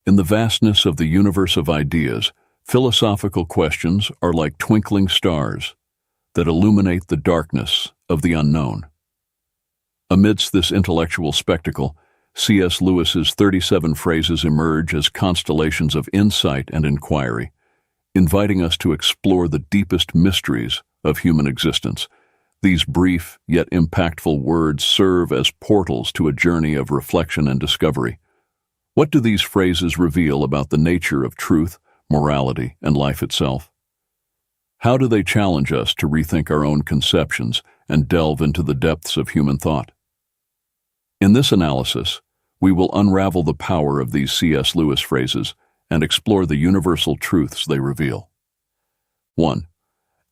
In the vastness of the universe of ideas, philosophical questions are like twinkling stars that illuminate the darkness of the unknown. Amidst this intellectual spectacle, C.S. Lewis's 37 phrases emerge as constellations of insight and inquiry, inviting us to explore the deepest mysteries of human existence. These brief yet impactful words serve as portals to a journey of reflection and discovery. What do these phrases reveal about the nature of truth, morality, and life itself? How do they challenge us to rethink our own conceptions and delve into the depths of human thought? In this analysis, we will unravel the power of these C.S. Lewis phrases and explore the universal truths they reveal. 1.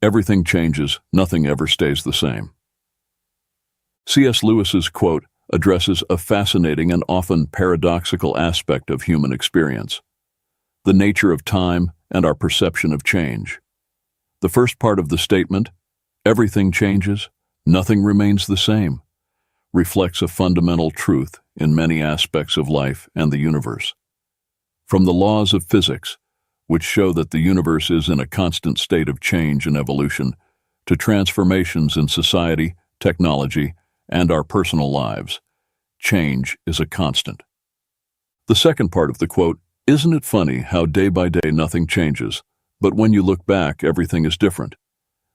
Everything changes, nothing ever stays the same. C.S. Lewis's quote addresses a fascinating and often paradoxical aspect of human experience: the nature of time and our perception of change. The first part of the statement, "Everything changes, nothing remains the same," reflects a fundamental truth in many aspects of life and the universe. From the laws of physics, which show that the universe is in a constant state of change and evolution, to transformations in society, technology, and our personal lives, change is a constant. The second part of the quote, "Isn't it funny how day by day nothing changes, but when you look back everything is different,"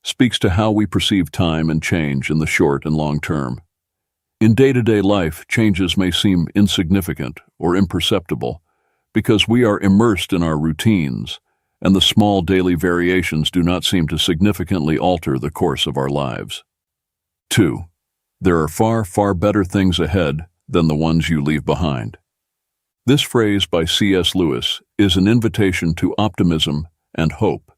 speaks to how we perceive time and change in the short and long term. In day-to-day life, changes may seem insignificant or imperceptible because we are immersed in our routines, and the small daily variations do not seem to significantly alter the course of our lives. 2. There are far, far better things ahead than the ones you leave behind. This phrase by C.S. Lewis is an invitation to optimism and hope,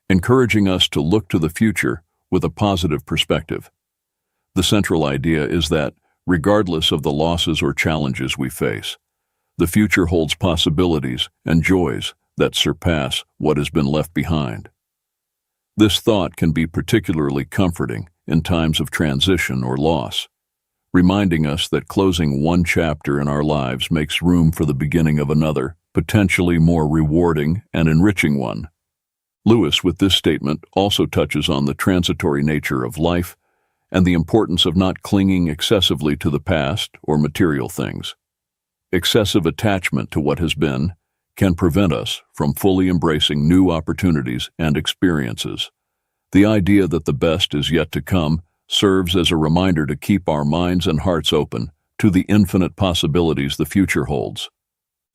encouraging us to look to the future with a positive perspective. The central idea is that, regardless of the losses or challenges we face, the future holds possibilities and joys that surpass what has been left behind. This thought can be particularly comforting in times of transition or loss, reminding us that closing one chapter in our lives makes room for the beginning of another, potentially more rewarding and enriching one. Lewis, with this statement, also touches on the transitory nature of life and the importance of not clinging excessively to the past or material things. Excessive attachment to what has been can prevent us from fully embracing new opportunities and experiences. The idea that the best is yet to come serves as a reminder to keep our minds and hearts open to the infinite possibilities the future holds.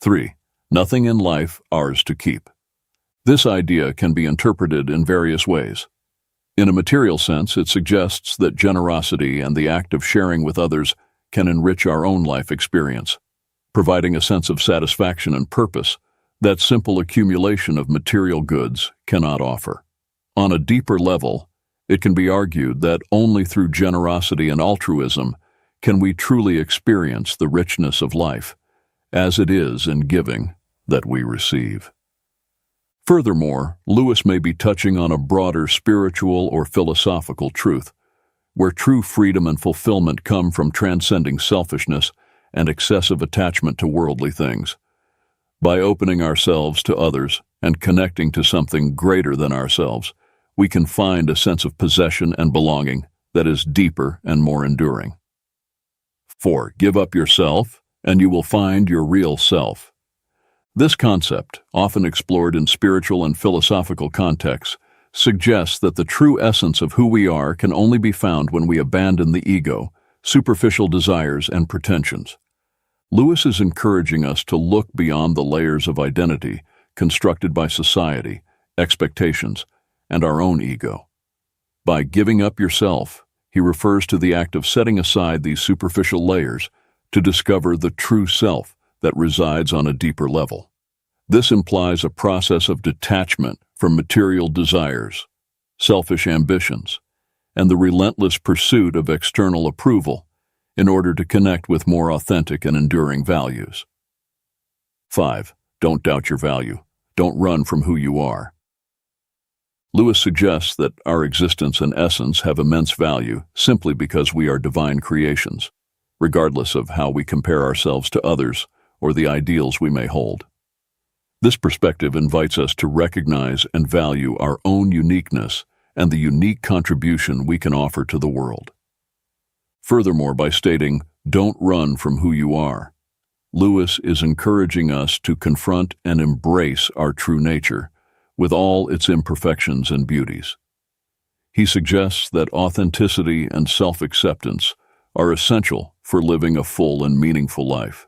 3. Nothing in life ours to keep. This idea can be interpreted in various ways. In a material sense, it suggests that generosity and the act of sharing with others can enrich our own life experience, providing a sense of satisfaction and purpose that simple accumulation of material goods cannot offer. On a deeper level, it can be argued that only through generosity and altruism can we truly experience the richness of life, as it is in giving that we receive. Furthermore, Lewis may be touching on a broader spiritual or philosophical truth, where true freedom and fulfillment come from transcending selfishness and excessive attachment to worldly things. By opening ourselves to others and connecting to something greater than ourselves, we can find a sense of possession and belonging that is deeper and more enduring. 4. Give up yourself, and you will find your real self. This concept, often explored in spiritual and philosophical contexts, suggests that the true essence of who we are can only be found when we abandon the ego, superficial desires, and pretensions. Lewis is encouraging us to look beyond the layers of identity constructed by society, expectations, and our own ego. By giving up yourself, he refers to the act of setting aside these superficial layers to discover the true self that resides on a deeper level. This implies a process of detachment from material desires, selfish ambitions, and the relentless pursuit of external approval in order to connect with more authentic and enduring values. 5. Don't doubt your value. Don't run from who you are. Lewis suggests that our existence and essence have immense value simply because we are divine creations, regardless of how we compare ourselves to others or the ideals we may hold. This perspective invites us to recognize and value our own uniqueness and the unique contribution we can offer to the world. Furthermore, by stating, "Don't run from who you are," Lewis is encouraging us to confront and embrace our true nature, with all its imperfections and beauties. He suggests that authenticity and self-acceptance are essential for living a full and meaningful life.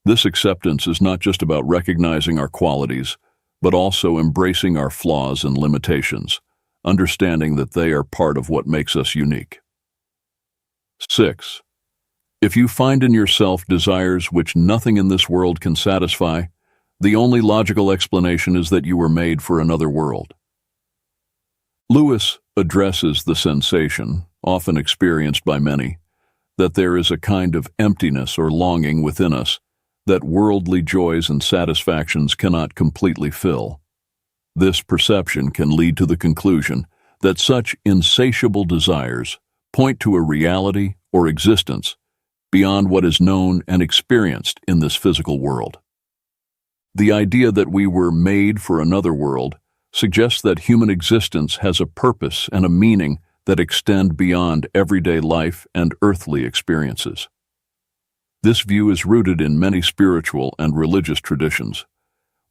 This acceptance is not just about recognizing our qualities, but also embracing our flaws and limitations, understanding that they are part of what makes us unique. 6. If you find in yourself desires which nothing in this world can satisfy, the only logical explanation is that you were made for another world. Lewis addresses the sensation, often experienced by many, that there is a kind of emptiness or longing within us that worldly joys and satisfactions cannot completely fill. This perception can lead to the conclusion that such insatiable desires point to a reality or existence beyond what is known and experienced in this physical world. The idea that we were made for another world suggests that human existence has a purpose and a meaning that extend beyond everyday life and earthly experiences. This view is rooted in many spiritual and religious traditions,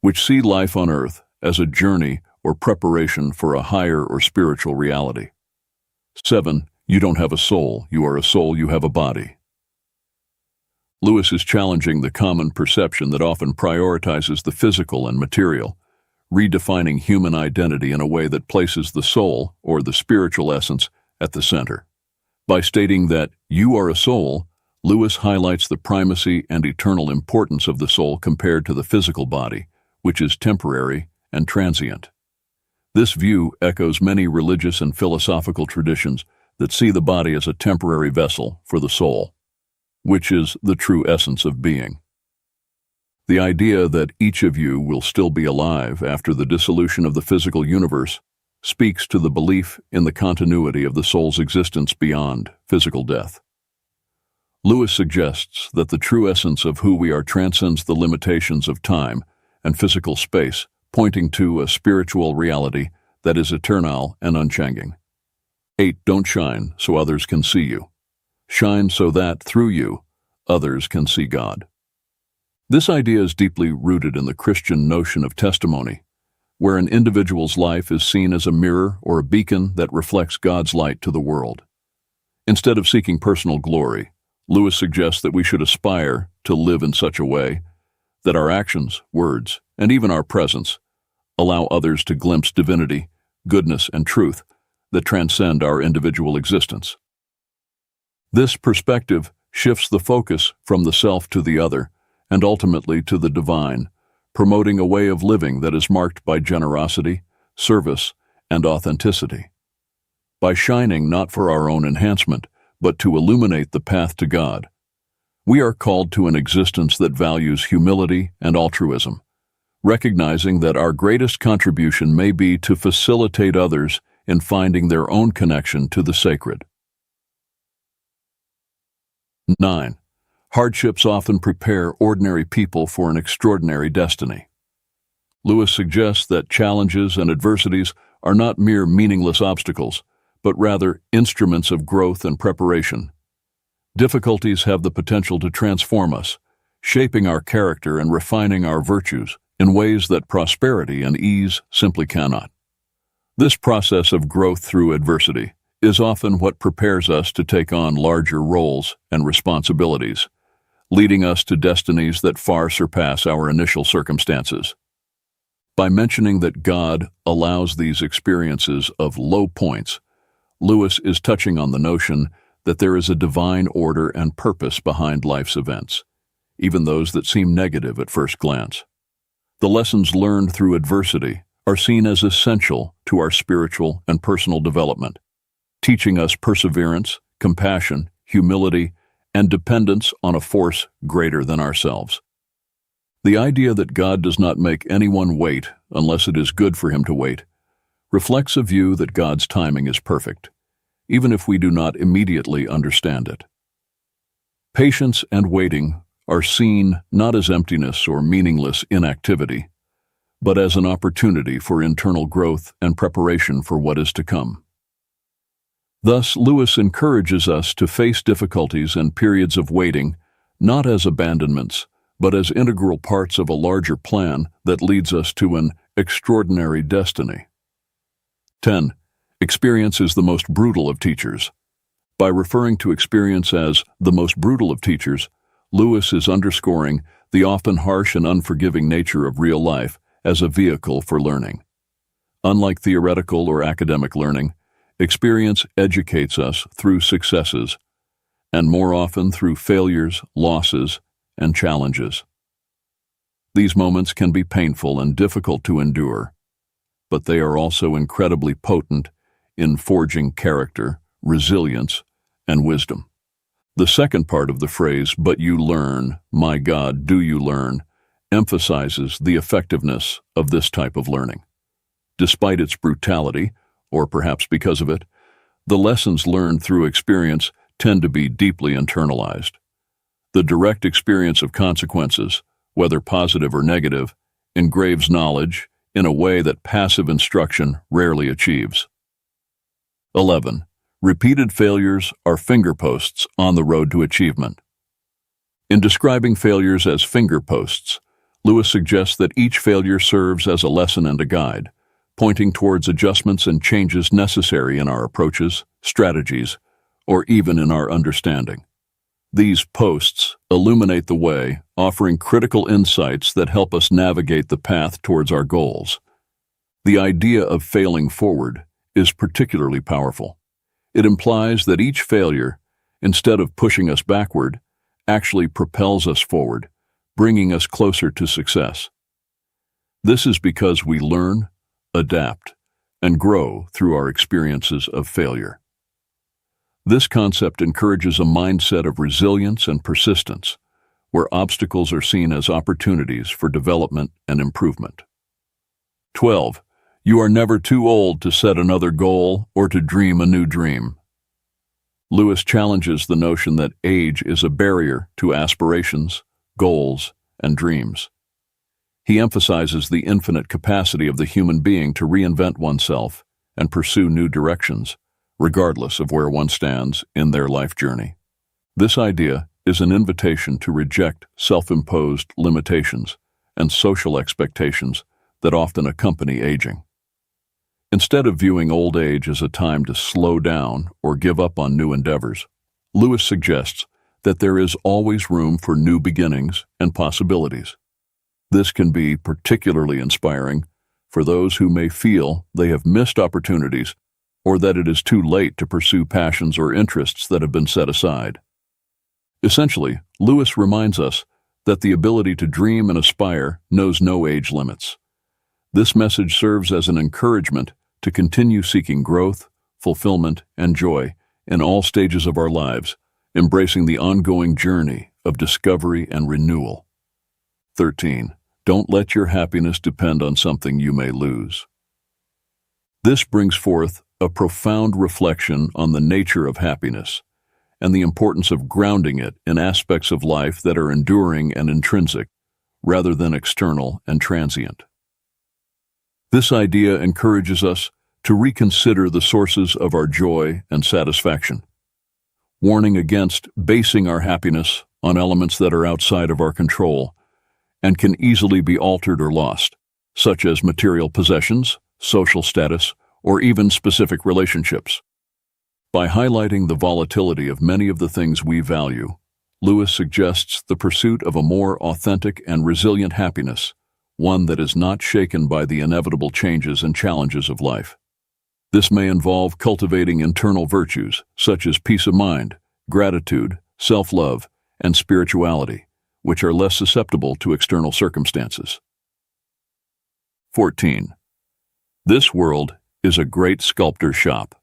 which see life on earth as a journey or preparation for a higher or spiritual reality. 7. You don't have a soul. You are a soul. You have a body. Lewis is challenging the common perception that often prioritizes the physical and material, redefining human identity in a way that places the soul, or the spiritual essence, at the center. By stating that you are a soul, Lewis highlights the primacy and eternal importance of the soul compared to the physical body, which is temporary and transient. This view echoes many religious and philosophical traditions that see the body as a temporary vessel for the soul, which is the true essence of being. The idea that each of you will still be alive after the dissolution of the physical universe speaks to the belief in the continuity of the soul's existence beyond physical death. Lewis suggests that the true essence of who we are transcends the limitations of time and physical space, pointing to a spiritual reality that is eternal and unchanging. 8. Don't shine so others can see you. Shine so that, through you, others can see God. This idea is deeply rooted in the Christian notion of testimony, where an individual's life is seen as a mirror or a beacon that reflects God's light to the world. Instead of seeking personal glory, Lewis suggests that we should aspire to live in such a way that our actions, words, and even our presence allow others to glimpse divinity, goodness, and truth that transcend our individual existence. This perspective shifts the focus from the self to the other and ultimately to the divine, promoting a way of living that is marked by generosity, service, and authenticity. By shining not for our own enhancement, but to illuminate the path to God, we are called to an existence that values humility and altruism, recognizing that our greatest contribution may be to facilitate others in finding their own connection to the sacred. 9. Hardships often prepare ordinary people for an extraordinary destiny. Lewis suggests that challenges and adversities are not mere meaningless obstacles, but rather instruments of growth and preparation. Difficulties have the potential to transform us, shaping our character and refining our virtues in ways that prosperity and ease simply cannot. This process of growth through adversity is often what prepares us to take on larger roles and responsibilities, leading us to destinies that far surpass our initial circumstances. By mentioning that God allows these experiences of low points, Lewis is touching on the notion that there is a divine order and purpose behind life's events, even those that seem negative at first glance. The lessons learned through adversity are seen as essential to our spiritual and personal development, teaching us perseverance, compassion, humility, and dependence on a force greater than ourselves. The idea that God does not make anyone wait unless it is good for him to wait reflects a view that God's timing is perfect, even if we do not immediately understand it. Patience and waiting are seen not as emptiness or meaningless inactivity, but as an opportunity for internal growth and preparation for what is to come. Thus, Lewis encourages us to face difficulties and periods of waiting, not as abandonments, but as integral parts of a larger plan that leads us to an extraordinary destiny. 10. Experience is the most brutal of teachers. By referring to experience as the most brutal of teachers, Lewis is underscoring the often harsh and unforgiving nature of real life as a vehicle for learning. Unlike theoretical or academic learning, experience educates us through successes, and more often through failures, losses, and challenges. These moments can be painful and difficult to endure, but they are also incredibly potent in forging character, resilience, and wisdom. The second part of the phrase, "but you learn, my God, do you learn," emphasizes the effectiveness of this type of learning. Despite its brutality, or perhaps because of it, the lessons learned through experience tend to be deeply internalized. The direct experience of consequences, whether positive or negative, engraves knowledge in a way that passive instruction rarely achieves. 11. Repeated failures are fingerposts on the road to achievement. In describing failures as fingerposts, Lewis suggests that each failure serves as a lesson and a guide, pointing towards adjustments and changes necessary in our approaches, strategies, or even in our understanding. These posts illuminate the way, offering critical insights that help us navigate the path towards our goals. The idea of failing forward is particularly powerful. It implies that each failure, instead of pushing us backward, actually propels us forward, bringing us closer to success. This is because we learn, adapt, and grow through our experiences of failure. This concept encourages a mindset of resilience and persistence, where obstacles are seen as opportunities for development and improvement. 12. You are never too old to set another goal or to dream a new dream. Lewis challenges the notion that age is a barrier to aspirations, goals, and dreams. He emphasizes the infinite capacity of the human being to reinvent oneself and pursue new directions, regardless of where one stands in their life journey. This idea is an invitation to reject self-imposed limitations and social expectations that often accompany aging. Instead of viewing old age as a time to slow down or give up on new endeavors, Lewis suggests that there is always room for new beginnings and possibilities. This can be particularly inspiring for those who may feel they have missed opportunities or that it is too late to pursue passions or interests that have been set aside. Essentially, Lewis reminds us that the ability to dream and aspire knows no age limits. This message serves as an encouragement to continue seeking growth, fulfillment, and joy in all stages of our lives, embracing the ongoing journey of discovery and renewal. 13. Don't let your happiness depend on something you may lose. This brings forth a profound reflection on the nature of happiness and the importance of grounding it in aspects of life that are enduring and intrinsic, rather than external and transient. This idea encourages us to reconsider the sources of our joy and satisfaction, warning against basing our happiness on elements that are outside of our control and can easily be altered or lost, such as material possessions, social status, or even specific relationships. By highlighting the volatility of many of the things we value, Lewis suggests the pursuit of a more authentic and resilient happiness, one that is not shaken by the inevitable changes and challenges of life. This may involve cultivating internal virtues such as peace of mind, gratitude, self-love, and spirituality, which are less susceptible to external circumstances. 14. This world is a great sculptor's shop.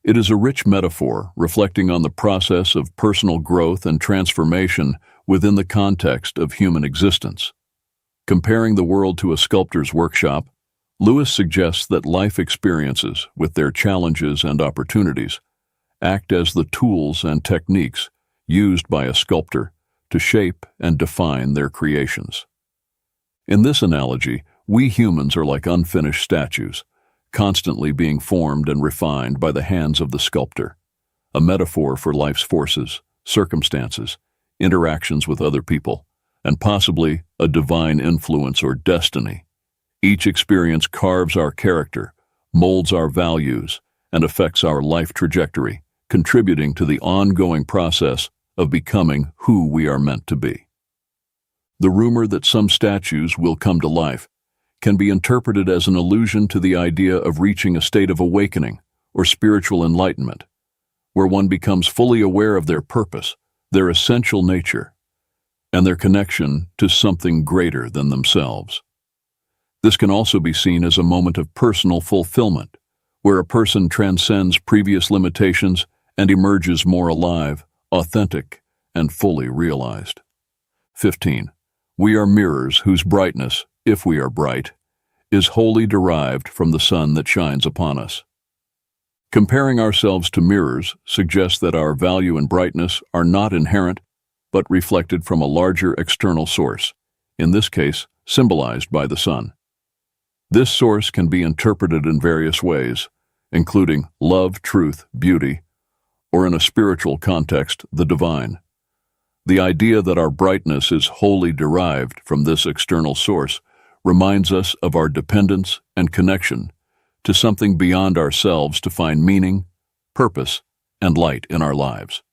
It is a rich metaphor reflecting on the process of personal growth and transformation within the context of human existence. Comparing the world to a sculptor's workshop, Lewis suggests that life experiences, with their challenges and opportunities, act as the tools and techniques used by a sculptor to shape and define their creations. In this analogy, we humans are like unfinished statues, constantly being formed and refined by the hands of the sculptor, a metaphor for life's forces, circumstances, interactions with other people, and possibly a divine influence or destiny. Each experience carves our character, molds our values, and affects our life trajectory, contributing to the ongoing process of becoming who we are meant to be. The rumor that some statues will come to life can be interpreted as an allusion to the idea of reaching a state of awakening or spiritual enlightenment, where one becomes fully aware of their purpose, their essential nature, and their connection to something greater than themselves. This can also be seen as a moment of personal fulfillment, where a person transcends previous limitations and emerges more alive, authentic, and fully realized. 15. We are mirrors whose brightness, if we are bright, is wholly derived from the sun that shines upon us. Comparing ourselves to mirrors suggests that our value and brightness are not inherent, but reflected from a larger external source, in this case, symbolized by the sun. This source can be interpreted in various ways, including love, truth, beauty, or in a spiritual context, the divine. The idea that our brightness is wholly derived from this external source reminds us of our dependence and connection to something beyond ourselves to find meaning, purpose, and light in our lives.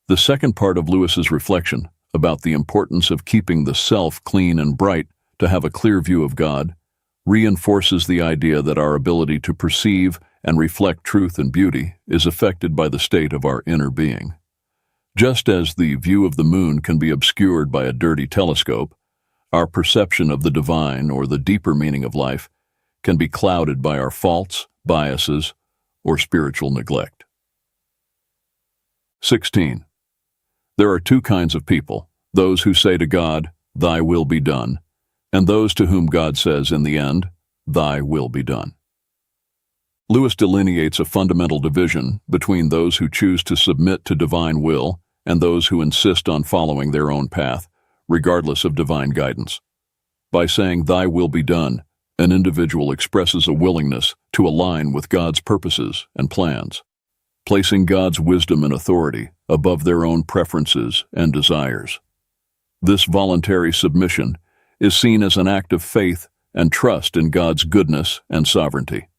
The second part of Lewis's reflection about the importance of keeping the self clean and bright to have a clear view of God reinforces the idea that our ability to perceive and reflect truth and beauty is affected by the state of our inner being. Just as the view of the moon can be obscured by a dirty telescope, our perception of the divine or the deeper meaning of life can be clouded by our faults, biases, or spiritual neglect. 16. There are two kinds of people, those who say to God, "Thy will be done," and those to whom God says in the end, "Thy will be done." Lewis delineates a fundamental division between those who choose to submit to divine will and those who insist on following their own path, regardless of divine guidance. By saying, "Thy will be done," an individual expresses a willingness to align with God's purposes and plans, placing God's wisdom and authority above their own preferences and desires. This voluntary submission is seen as an act of faith and trust in God's goodness and sovereignty.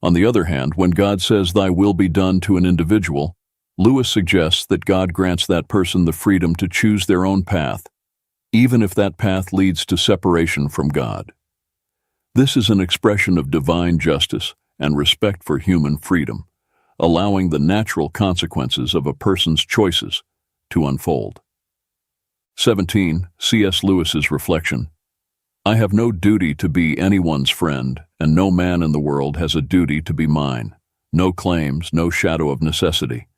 On the other hand, when God says, "Thy will be done" to an individual, Lewis suggests that God grants that person the freedom to choose their own path, even if that path leads to separation from God. This is an expression of divine justice and respect for human freedom, allowing the natural consequences of a person's choices to unfold. 17. C.S. Lewis's reflection. I have no duty to be anyone's friend, and no man in the world has a duty to be mine. No claims, no shadow of necessity.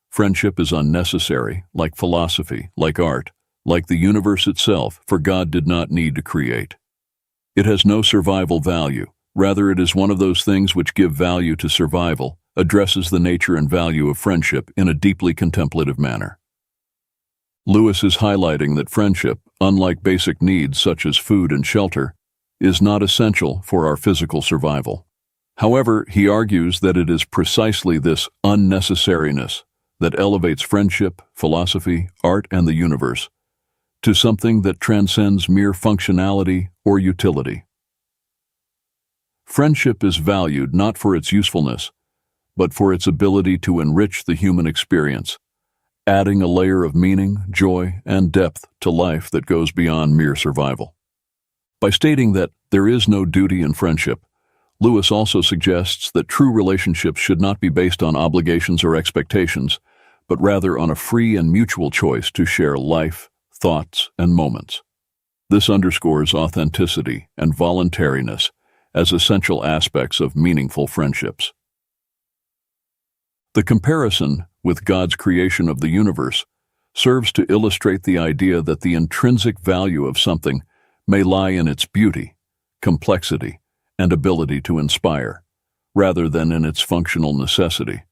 Friendship is unnecessary, like philosophy, like art, like the universe itself, for God did not need to create. It has no survival value. Rather, it is one of those things which give value to survival, addresses the nature and value of friendship in a deeply contemplative manner. Lewis is highlighting that friendship, unlike basic needs such as food and shelter, is not essential for our physical survival. However, he argues that it is precisely this unnecessariness that elevates friendship, philosophy, art, and the universe to something that transcends mere functionality or utility. Friendship is valued not for its usefulness, but for its ability to enrich the human experience, adding a layer of meaning, joy, and depth to life that goes beyond mere survival. By stating that there is no duty in friendship, Lewis also suggests that true relationships should not be based on obligations or expectations, but rather on a free and mutual choice to share life, thoughts, and moments. This underscores authenticity and voluntariness as essential aspects of meaningful friendships. The comparison with God's creation of the universe serves to illustrate the idea that the intrinsic value of something may lie in its beauty, complexity, and ability to inspire, rather than in its functional necessity.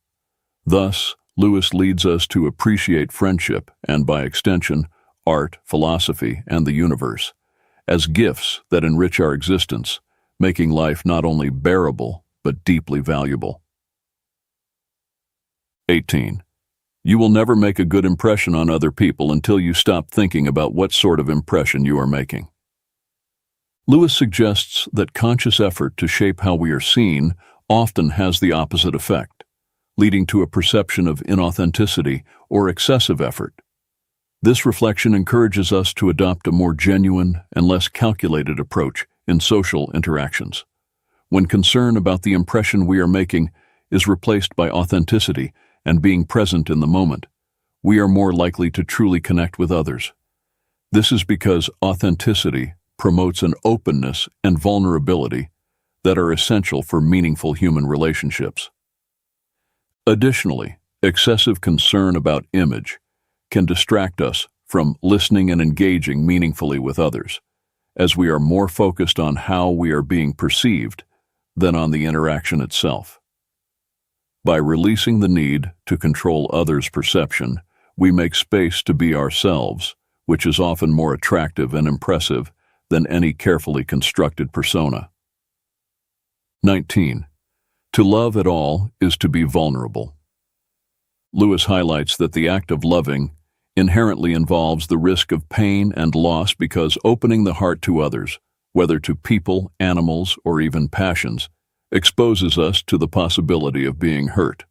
Thus, Lewis leads us to appreciate friendship and, by extension, art, philosophy, and the universe as gifts that enrich our existence, making life not only bearable, but deeply valuable. 18. You will never make a good impression on other people until you stop thinking about what sort of impression you are making. Lewis suggests that conscious effort to shape how we are seen often has the opposite effect, leading to a perception of inauthenticity or excessive effort. This reflection encourages us to adopt a more genuine and less calculated approach in social interactions. When concern about the impression we are making is replaced by authenticity and being present in the moment, we are more likely to truly connect with others. This is because authenticity promotes an openness and vulnerability that are essential for meaningful human relationships. Additionally, excessive concern about image can distract us from listening and engaging meaningfully with others, as we are more focused on how we are being perceived than on the interaction itself. By releasing the need to control others' perception, we make space to be ourselves, which is often more attractive and impressive than any carefully constructed persona. 19. To love at all is to be vulnerable. Lewis highlights that the act of loving inherently involves the risk of pain and loss because opening the heart to others, whether to people, animals, or even passions, exposes us to the possibility of being hurt.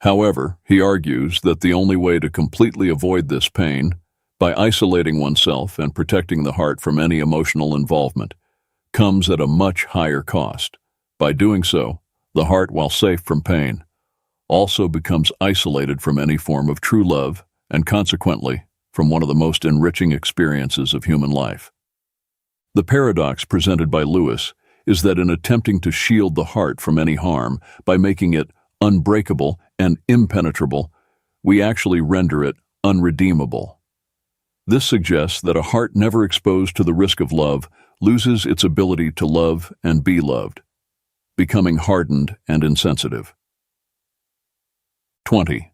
However, he argues that the only way to completely avoid this pain, by isolating oneself and protecting the heart from any emotional involvement, comes at a much higher cost. By doing so, the heart, while safe from pain, also becomes isolated from any form of true love and consequently from one of the most enriching experiences of human life. The paradox presented by Lewis is that in attempting to shield the heart from any harm by making it unbreakable and impenetrable, we actually render it unredeemable. This suggests that a heart never exposed to the risk of love loses its ability to love and be loved, becoming hardened and insensitive. 20.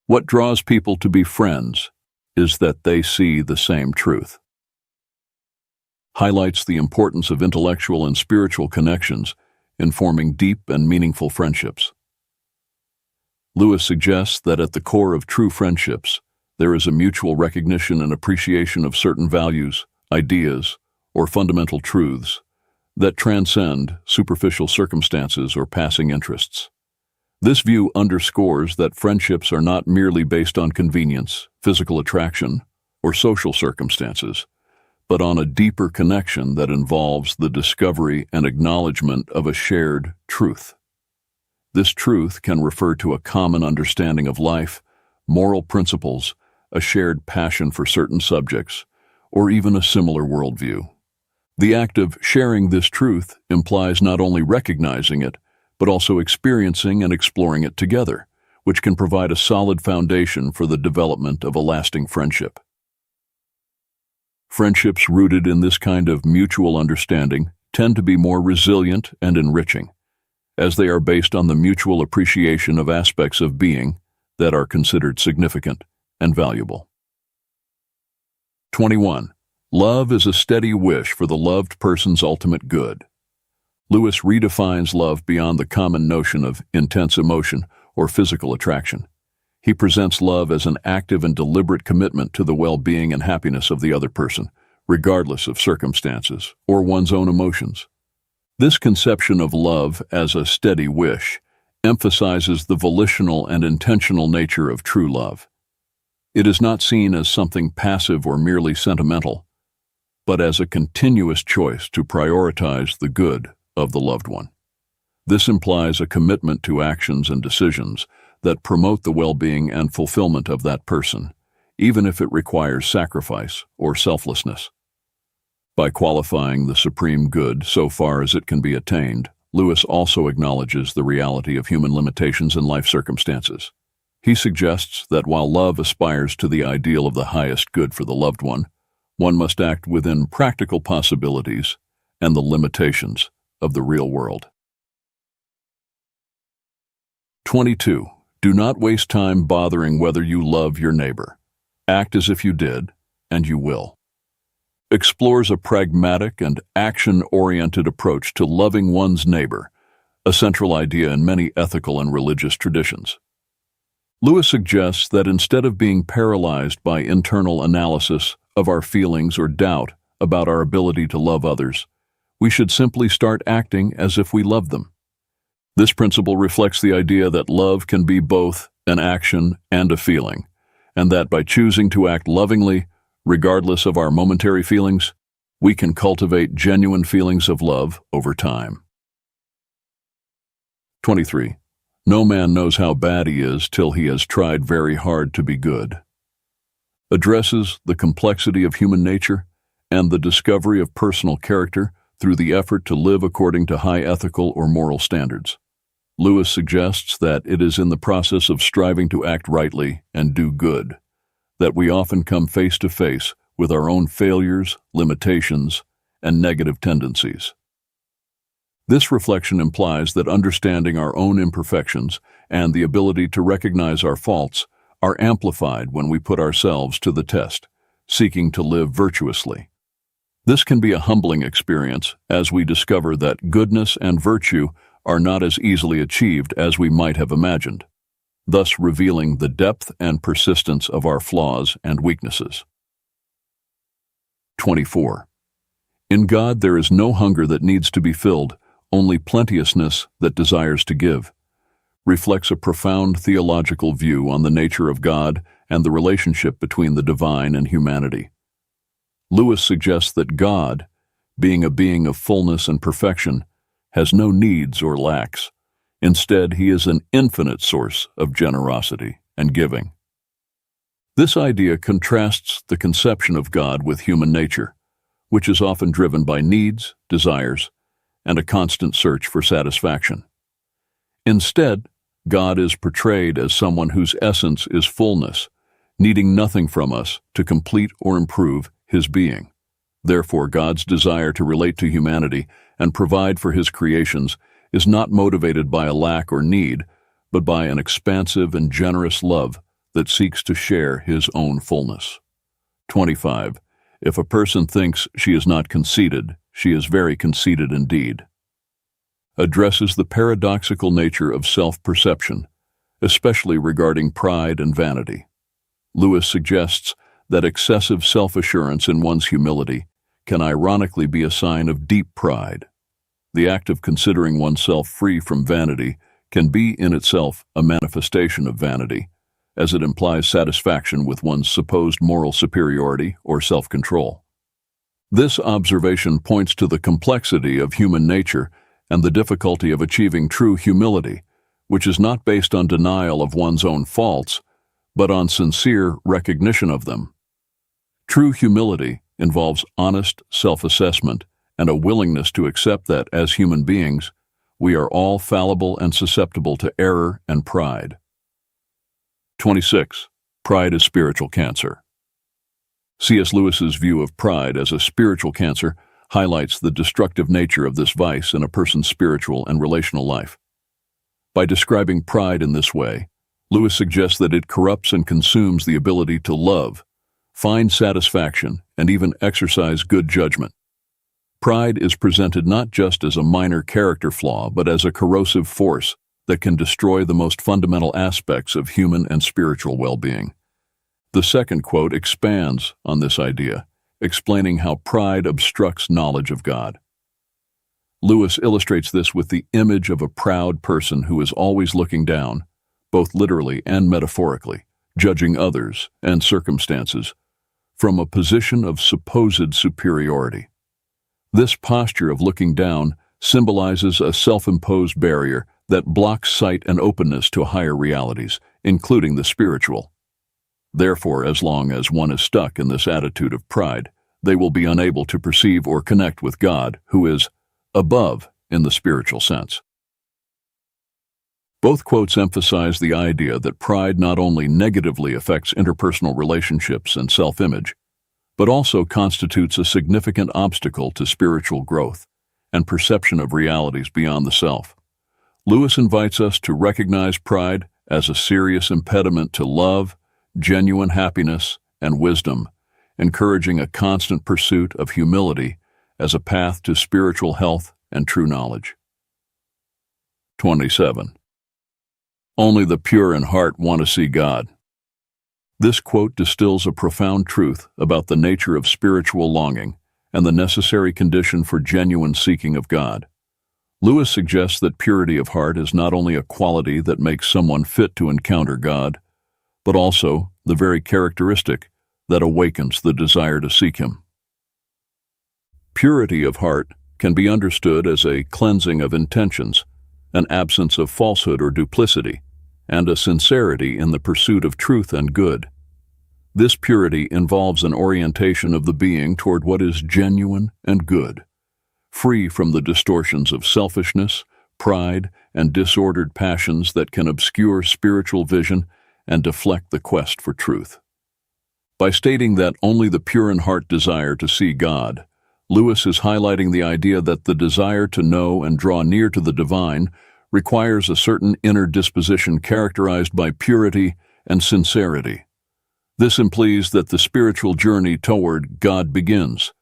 What draws people to be friends is that they see the same truth. Highlights the importance of intellectual and spiritual connections in forming deep and meaningful friendships. Lewis suggests that at the core of true friendships, there is a mutual recognition and appreciation of certain values, ideas, or fundamental truths that transcend superficial circumstances or passing interests. This view underscores that friendships are not merely based on convenience, physical attraction, or social circumstances, but on a deeper connection that involves the discovery and acknowledgement of a shared truth. This truth can refer to a common understanding of life, moral principles, a shared passion for certain subjects, or even a similar worldview. The act of sharing this truth implies not only recognizing it, but also experiencing and exploring it together, which can provide a solid foundation for the development of a lasting friendship. Friendships rooted in this kind of mutual understanding tend to be more resilient and enriching, as they are based on the mutual appreciation of aspects of being that are considered significant and valuable. 21. Love is a steady wish for the loved person's ultimate good. Lewis redefines love beyond the common notion of intense emotion or physical attraction. He presents love as an active and deliberate commitment to the well-being and happiness of the other person, regardless of circumstances or one's own emotions. This conception of love as a steady wish emphasizes the volitional and intentional nature of true love. It is not seen as something passive or merely sentimental, but as a continuous choice to prioritize the good of the loved one. This implies a commitment to actions and decisions that promote the well-being and fulfillment of that person, even if it requires sacrifice or selflessness. By qualifying the supreme good so far as it can be attained, Lewis also acknowledges the reality of human limitations and life circumstances. He suggests that while love aspires to the ideal of the highest good for the loved one must act within practical possibilities and the limitations of the real world. 22. Do not waste time bothering whether you love your neighbor. Act as if you did, and you will. explores a pragmatic and action-oriented approach to loving one's neighbor, a central idea in many ethical and religious traditions. Lewis suggests that instead of being paralyzed by internal analysis of our feelings or doubt about our ability to love others, we should simply start acting as if we love them. This principle reflects the idea that love can be both an action and a feeling, and that by choosing to act lovingly, regardless of our momentary feelings, we can cultivate genuine feelings of love over time. 23. No man knows how bad he is till he has tried very hard to be good. Addresses the complexity of human nature and the discovery of personal character through the effort to live according to high ethical or moral standards. Lewis suggests that it is in the process of striving to act rightly and do good that we often come face to face with our own failures, limitations, and negative tendencies. This reflection implies that understanding our own imperfections and the ability to recognize our faults are amplified when we put ourselves to the test, seeking to live virtuously. This can be a humbling experience as we discover that goodness and virtue are not as easily achieved as we might have imagined, thus revealing the depth and persistence of our flaws and weaknesses. 24. In God there is no hunger that needs to be filled, only plenteousness that desires to give, reflects a profound theological view on the nature of God and the relationship between the divine and humanity. Lewis suggests that God, being a being of fullness and perfection, has no needs or lacks. Instead, he is an infinite source of generosity and giving. This idea contrasts the conception of God with human nature, which is often driven by needs, desires, and a constant search for satisfaction. Instead, God is portrayed as someone whose essence is fullness, needing nothing from us to complete or improve his being. Therefore, God's desire to relate to humanity and provide for his creations is not motivated by a lack or need, but by an expansive and generous love that seeks to share his own fullness. 25. If a person thinks she is not conceited, she is very conceited indeed. Addresses the paradoxical nature of self-perception, especially regarding pride and vanity. Lewis suggests that excessive self-assurance in one's humility can ironically be a sign of deep pride. The act of considering oneself free from vanity can be in itself a manifestation of vanity, as it implies satisfaction with one's supposed moral superiority or self-control. This observation points to the complexity of human nature and the difficulty of achieving true humility, which is not based on denial of one's own faults, but on sincere recognition of them. True humility involves honest self-assessment and a willingness to accept that, as human beings, we are all fallible and susceptible to error and pride. 26. Pride is spiritual cancer. C.S. Lewis's view of pride as a spiritual cancer highlights the destructive nature of this vice in a person's spiritual and relational life. By describing pride in this way, Lewis suggests that it corrupts and consumes the ability to love, find satisfaction, and even exercise good judgment. Pride is presented not just as a minor character flaw, but as a corrosive force that can destroy the most fundamental aspects of human and spiritual well-being. The second quote expands on this idea, explaining how pride obstructs knowledge of God. Lewis illustrates this with the image of a proud person who is always looking down, both literally and metaphorically, judging others and circumstances from a position of supposed superiority. This posture of looking down symbolizes a self-imposed barrier that blocks sight and openness to higher realities, including the spiritual. Therefore, as long as one is stuck in this attitude of pride, they will be unable to perceive or connect with God, who is above in the spiritual sense. Both quotes emphasize the idea that pride not only negatively affects interpersonal relationships and self-image, but also constitutes a significant obstacle to spiritual growth and perception of realities beyond the self. Lewis invites us to recognize pride as a serious impediment to love, genuine happiness, and wisdom, encouraging a constant pursuit of humility as a path to spiritual health and true knowledge. 27. Only the pure in heart want to see God. This quote distills a profound truth about the nature of spiritual longing and the necessary condition for genuine seeking of God. Lewis suggests that purity of heart is not only a quality that makes someone fit to encounter God, but also the very characteristic that awakens the desire to seek Him. Purity of heart can be understood as a cleansing of intentions, an absence of falsehood or duplicity, and a sincerity in the pursuit of truth and good. This purity involves an orientation of the being toward what is genuine and good, free from the distortions of selfishness, pride, and disordered passions that can obscure spiritual vision and deflect the quest for truth. By stating that only the pure in heart desire to see God, Lewis is highlighting the idea that the desire to know and draw near to the divine requires a certain inner disposition characterized by purity and sincerity. This implies that the spiritual journey toward God begins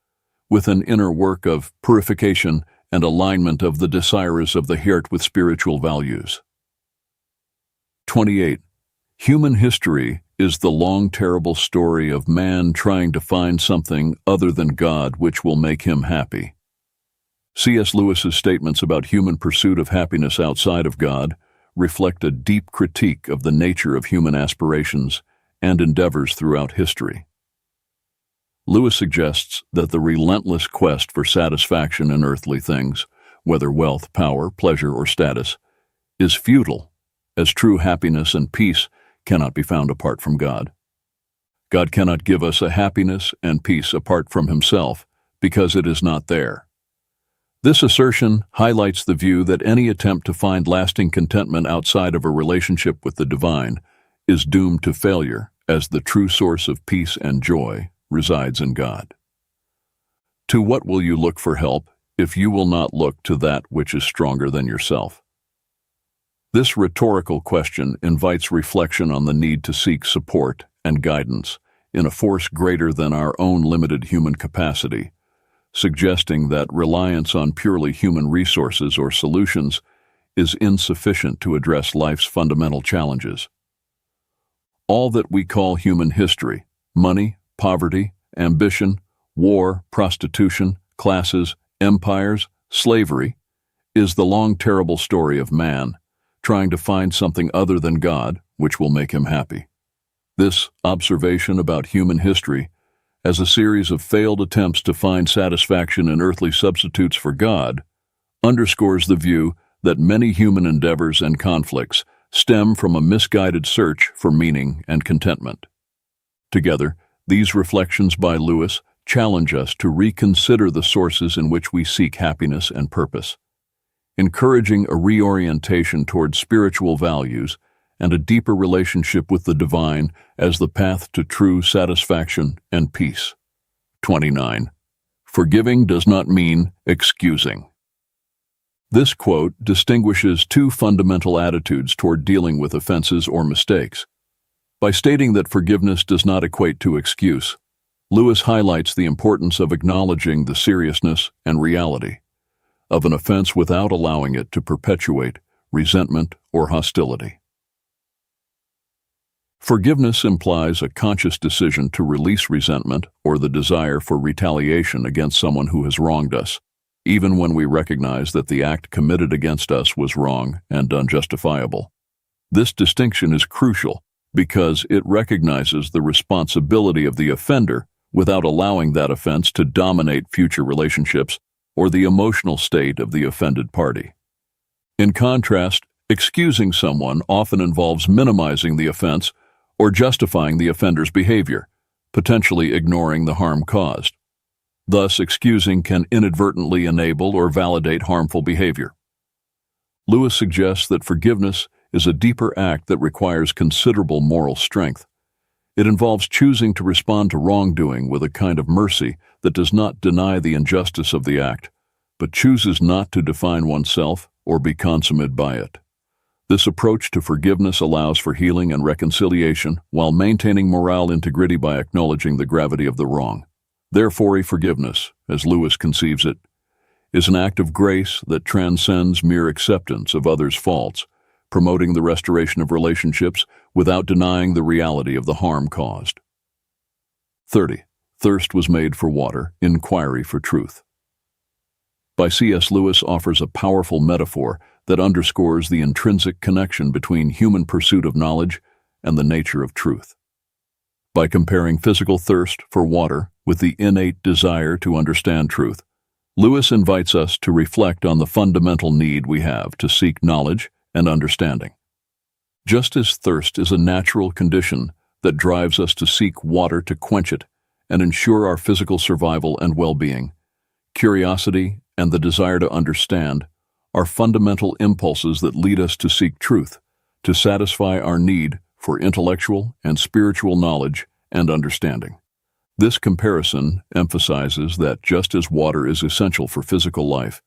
with an inner work of purification and alignment of the desires of the heart with spiritual values. 28. Human history is the long, terrible story of man trying to find something other than God which will make him happy. C.S. Lewis's statements about human pursuit of happiness outside of God reflect a deep critique of the nature of human aspirations and endeavors throughout history. Lewis suggests that the relentless quest for satisfaction in earthly things, whether wealth, power, pleasure, or status, is futile, as true happiness and peace cannot be found apart from God. God cannot give us a happiness and peace apart from Himself, because it is not there. This assertion highlights the view that any attempt to find lasting contentment outside of a relationship with the divine is doomed to failure, as the true source of peace and joy resides in God. To what will you look for help if you will not look to that which is stronger than yourself? This rhetorical question invites reflection on the need to seek support and guidance in a force greater than our own limited human capacity, suggesting that reliance on purely human resources or solutions is insufficient to address life's fundamental challenges. All that we call human history, money, poverty, ambition, war, prostitution, classes, empires, slavery, is the long, terrible story of man trying to find something other than God which will make him happy. This observation about human history as a series of failed attempts to find satisfaction in earthly substitutes for God underscores the view that many human endeavors and conflicts stem from a misguided search for meaning and contentment. Together, these reflections by Lewis challenge us to reconsider the sources in which we seek happiness and purpose, encouraging a reorientation toward spiritual values and a deeper relationship with the divine as the path to true satisfaction and peace. 29. Forgiving does not mean excusing. This quote distinguishes two fundamental attitudes toward dealing with offenses or mistakes. By stating that forgiveness does not equate to excuse, Lewis highlights the importance of acknowledging the seriousness and reality of an offense without allowing it to perpetuate resentment or hostility. Forgiveness implies a conscious decision to release resentment or the desire for retaliation against someone who has wronged us, even when we recognize that the act committed against us was wrong and unjustifiable. This distinction is crucial because it recognizes the responsibility of the offender without allowing that offense to dominate future relationships or the emotional state of the offended party. In contrast, excusing someone often involves minimizing the offense or justifying the offender's behavior, potentially ignoring the harm caused. Thus, excusing can inadvertently enable or validate harmful behavior. Lewis suggests that forgiveness is a deeper act that requires considerable moral strength. It involves choosing to respond to wrongdoing with a kind of mercy that does not deny the injustice of the act, but chooses not to define oneself or be consummated by it. This approach to forgiveness allows for healing and reconciliation while maintaining moral integrity by acknowledging the gravity of the wrong. Therefore, forgiveness, as Lewis conceives it, is an act of grace that transcends mere acceptance of others' faults, promoting the restoration of relationships without denying the reality of the harm caused. 30. Thirst was made for water, inquiry for truth. By C.S. Lewis offers a powerful metaphor that underscores the intrinsic connection between human pursuit of knowledge and the nature of truth. By comparing physical thirst for water with the innate desire to understand truth, Lewis invites us to reflect on the fundamental need we have to seek knowledge and understanding. Just as thirst is a natural condition that drives us to seek water to quench it and ensure our physical survival and well-being, curiosity and the desire to understand are fundamental impulses that lead us to seek truth, to satisfy our need for intellectual and spiritual knowledge and understanding. This comparison emphasizes that just as water is essential for physical life,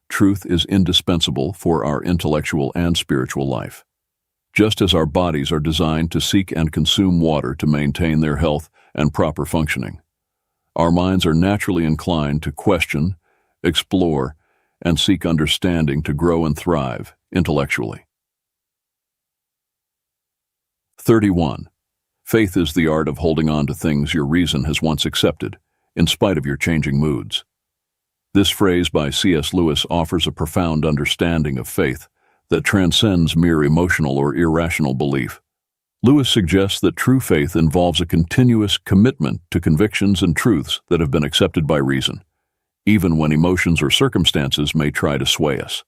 truth is indispensable for our intellectual and spiritual life. Just as our bodies are designed to seek and consume water to maintain their health and proper functioning, our minds are naturally inclined to question, explore, and seek understanding to grow and thrive intellectually. 31. Faith is the art of holding on to things your reason has once accepted, in spite of your changing moods. This phrase by C.S. Lewis offers a profound understanding of faith that transcends mere emotional or irrational belief. Lewis suggests that true faith involves a continuous commitment to convictions and truths that have been accepted by reason, even when emotions or circumstances may try to sway us.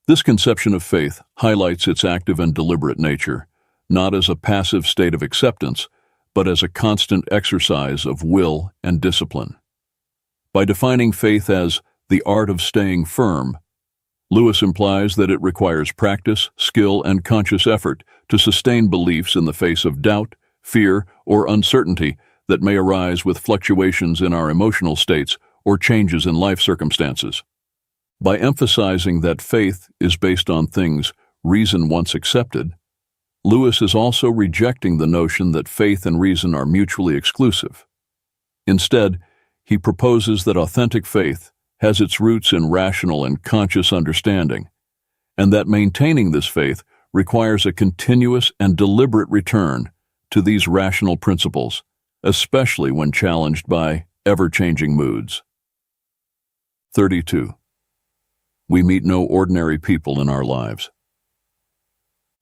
This conception of faith highlights its active and deliberate nature, not as a passive state of acceptance, but as a constant exercise of will and discipline. By defining faith as the art of staying firm, Lewis implies that it requires practice, skill, and conscious effort to sustain beliefs in the face of doubt, fear, or uncertainty that may arise with fluctuations in our emotional states or changes in life circumstances. By emphasizing that faith is based on things reason once accepted, Lewis is also rejecting the notion that faith and reason are mutually exclusive. Instead, he proposes that authentic faith has its roots in rational and conscious understanding, and that maintaining this faith requires a continuous and deliberate return to these rational principles, especially when challenged by ever-changing moods. 32. We meet no ordinary people in our lives.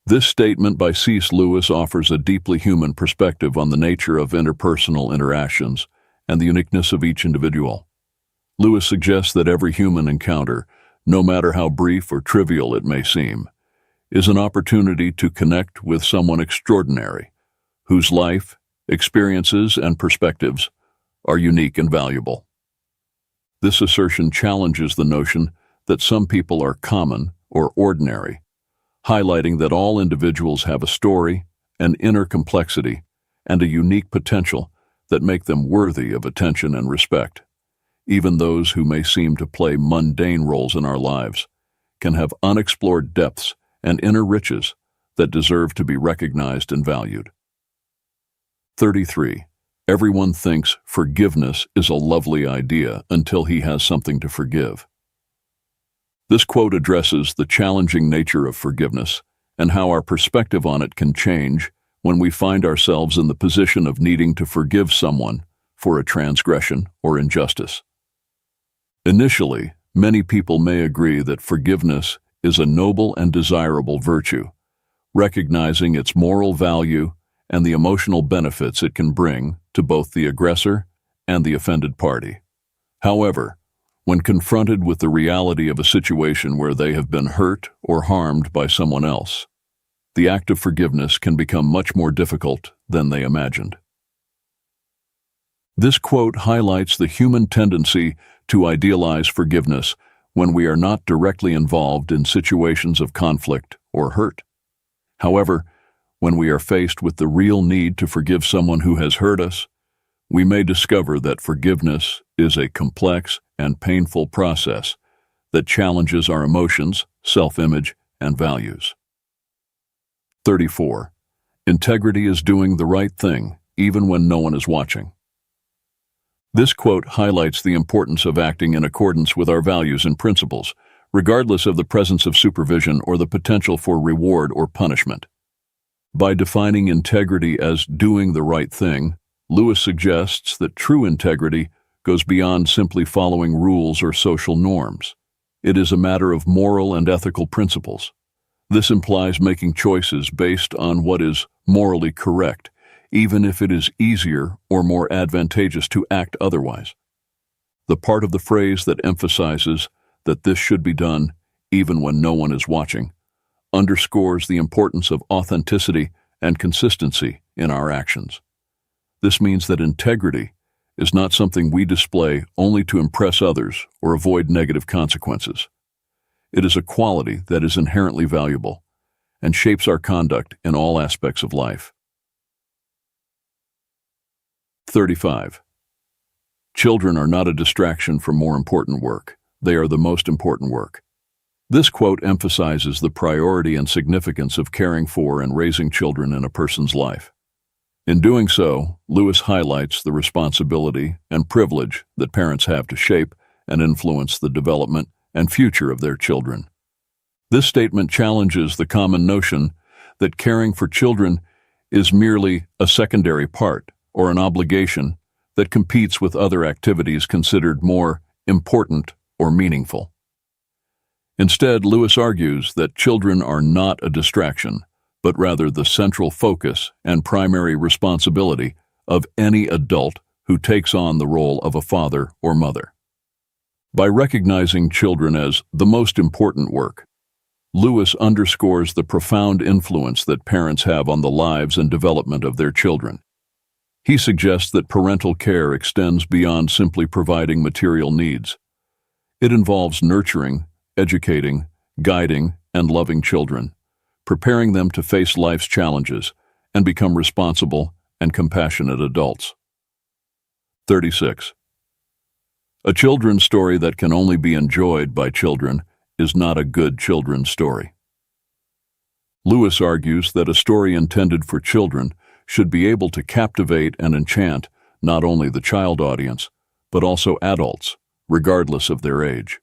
This statement by C.S. Lewis offers a deeply human perspective on the nature of interpersonal interactions and the uniqueness of each individual. Lewis suggests that every human encounter, no matter how brief or trivial it may seem, is an opportunity to connect with someone extraordinary, whose life, experiences, and perspectives are unique and valuable. This assertion challenges the notion that some people are common or ordinary, highlighting that all individuals have a story, an inner complexity, and a unique potential that make them worthy of attention and respect. Even those who may seem to play mundane roles in our lives can have unexplored depths and inner riches that deserve to be recognized and valued. 33. Everyone thinks forgiveness is a lovely idea until he has something to forgive. This quote addresses the challenging nature of forgiveness and how our perspective on it can change when we find ourselves in the position of needing to forgive someone for a transgression or injustice. Initially, many people may agree that forgiveness is a noble and desirable virtue, recognizing its moral value and the emotional benefits it can bring to both the aggressor and the offended party. However, when confronted with the reality of a situation where they have been hurt or harmed by someone else, the act of forgiveness can become much more difficult than they imagined. This quote highlights the human tendency to idealize forgiveness when we are not directly involved in situations of conflict or hurt. However, when we are faced with the real need to forgive someone who has hurt us, we may discover that forgiveness is a complex and painful process that challenges our emotions, self-image, and values. 34. Integrity is doing the right thing, even when no one is watching. This quote highlights the importance of acting in accordance with our values and principles, regardless of the presence of supervision or the potential for reward or punishment. By defining integrity as doing the right thing, Lewis suggests that true integrity goes beyond simply following rules or social norms. It is a matter of moral and ethical principles. This implies making choices based on what is morally correct, even if it is easier or more advantageous to act otherwise. The part of the phrase that emphasizes that this should be done even when no one is watching underscores the importance of authenticity and consistency in our actions. This means that integrity is not something we display only to impress others or avoid negative consequences. It is a quality that is inherently valuable and shapes our conduct in all aspects of life. 35. Children are not a distraction from more important work. They are the most important work. This quote emphasizes the priority and significance of caring for and raising children in a person's life. In doing so, Lewis highlights the responsibility and privilege that parents have to shape and influence the development and future of their children. This statement challenges the common notion that caring for children is merely a secondary part or an obligation that competes with other activities considered more important or meaningful. Instead, Lewis argues that children are not a distraction, but rather the central focus and primary responsibility of any adult who takes on the role of a father or mother. By recognizing children as the most important work, Lewis underscores the profound influence that parents have on the lives and development of their children. He suggests that parental care extends beyond simply providing material needs. It involves nurturing, educating, guiding, and loving children, preparing them to face life's challenges and become responsible and compassionate adults. 36. A children's story that can only be enjoyed by children is not a good children's story. Lewis argues that a story intended for children should be able to captivate and enchant not only the child audience, but also adults, regardless of their age.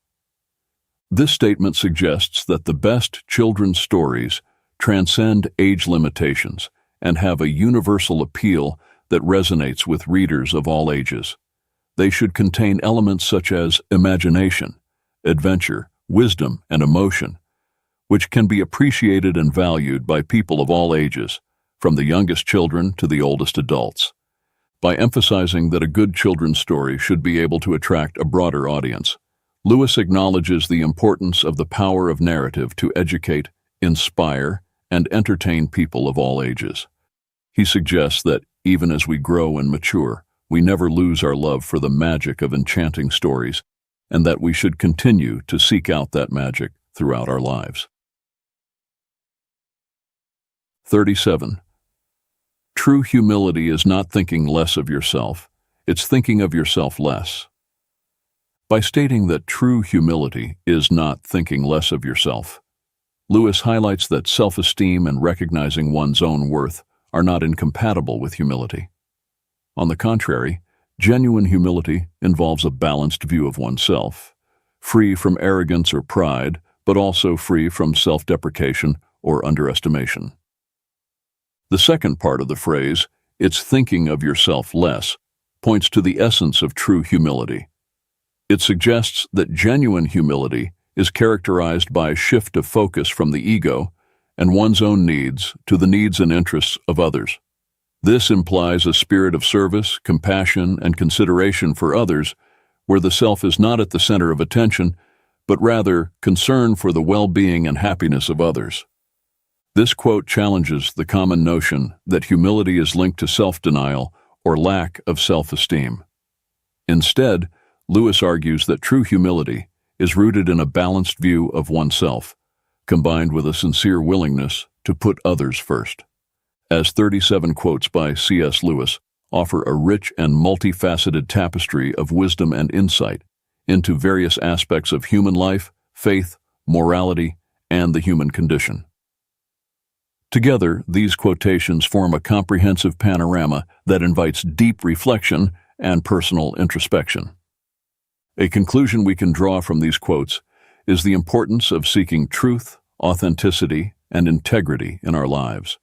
This statement suggests that the best children's stories transcend age limitations and have a universal appeal that resonates with readers of all ages. They should contain elements such as imagination, adventure, wisdom, and emotion, which can be appreciated and valued by people of all ages, from the youngest children to the oldest adults. By emphasizing that a good children's story should be able to attract a broader audience, Lewis acknowledges the importance of the power of narrative to educate, inspire, and entertain people of all ages. He suggests that, even as we grow and mature, we never lose our love for the magic of enchanting stories, and that we should continue to seek out that magic throughout our lives. 37. True humility is not thinking less of yourself, it's thinking of yourself less. By stating that true humility is not thinking less of yourself, Lewis highlights that self-esteem and recognizing one's own worth are not incompatible with humility. On the contrary, genuine humility involves a balanced view of oneself, free from arrogance or pride, but also free from self-deprecation or underestimation. The second part of the phrase, "it's thinking of yourself less," points to the essence of true humility. It suggests that genuine humility is characterized by a shift of focus from the ego and one's own needs to the needs and interests of others. This implies a spirit of service, compassion, and consideration for others, where the self is not at the center of attention, but rather concern for the well-being and happiness of others. This quote challenges the common notion that humility is linked to self-denial or lack of self-esteem. Instead, Lewis argues that true humility is rooted in a balanced view of oneself, combined with a sincere willingness to put others first. As 37 quotes by C.S. Lewis offer a rich and multifaceted tapestry of wisdom and insight into various aspects of human life, faith, morality, and the human condition. Together, these quotations form a comprehensive panorama that invites deep reflection and personal introspection. A conclusion we can draw from these quotes is the importance of seeking truth, authenticity, and integrity in our lives.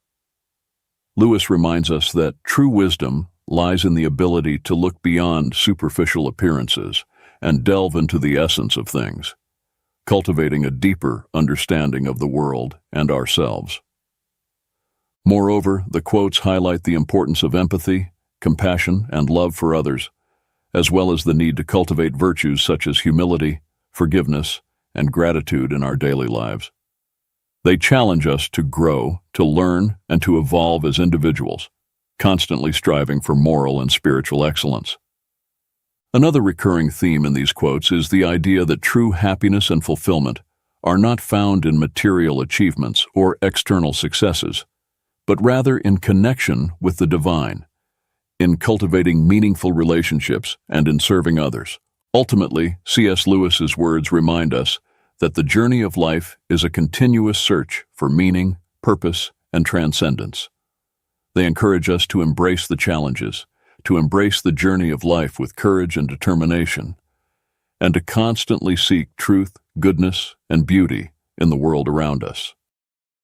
Lewis reminds us that true wisdom lies in the ability to look beyond superficial appearances and delve into the essence of things, cultivating a deeper understanding of the world and ourselves. Moreover, the quotes highlight the importance of empathy, compassion, and love for others, as well as the need to cultivate virtues such as humility, forgiveness, and gratitude in our daily lives. They challenge us to grow, to learn, and to evolve as individuals, constantly striving for moral and spiritual excellence. Another recurring theme in these quotes is the idea that true happiness and fulfillment are not found in material achievements or external successes, but rather in connection with the divine, in cultivating meaningful relationships and in serving others. Ultimately, C.S. Lewis's words remind us that the journey of life is a continuous search for meaning, purpose, and transcendence. They encourage us to embrace the challenges, to embrace the journey of life with courage and determination, and to constantly seek truth, goodness, and beauty in the world around us.